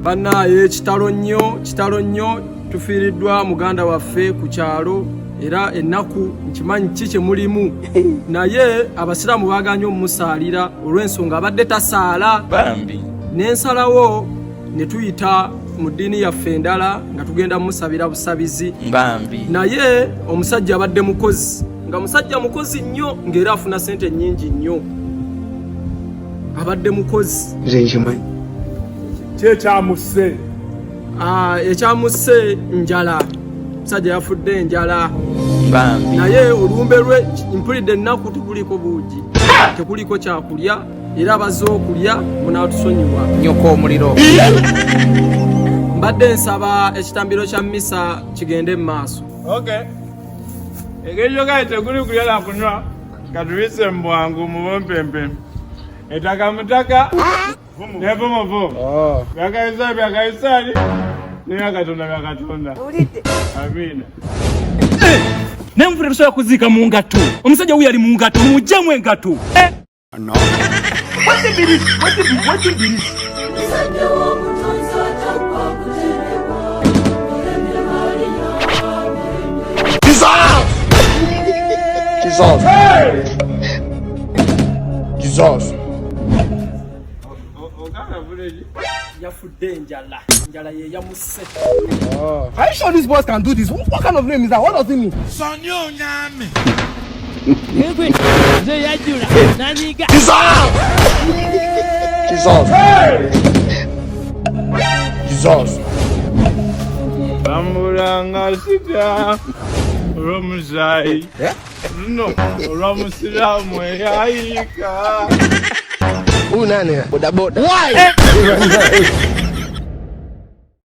Bannaye kitalo nnyo tufiiriddwa muganda waffe ku kyalo era ennaku nkimanyi kiki mulimu naye abasiraamu baganye omusaalira olw'ensonga abadde tasaala bambi n'ensalawo ne tuyita mu ddiini yaffe endala nga tugenda musabira busabizi bambi naye omusajja abadde mukozi nga musajja mukozi nnyo ng'era afuna sente nnyingi nnyo abadde mukozi kyekyamusse ekyamusse njala musajja yafudde enjala bambi naye olumbe lwe mpulidde ennaku teguliko buugi tekuliko kyakulya era abazze okulya munaatusonyiwa nyoko omuliro mbadde nsaba ekitambiro kya mmisa kigende mu maaso engeri yokaye teguli kulya na kunywa katubise mu bwangu mu bompempe ettaka mutaka nevumovumo byakaisani byakaisani nebyakatonda byakatonda amina nemvura tusobola kuziika mu ngatto omusajja wuyo ali mu ngatto mumuggyamu engatto Jesus. Yafudde njala ye yamusse. Are you sure these boys can do this? What kind of name is that? What does it mean? Sonyo nyame. Jesus. Bamulanga sita olw'omusaayi no olw'omusiraamu eyayika Who nani? Boda boda. Why?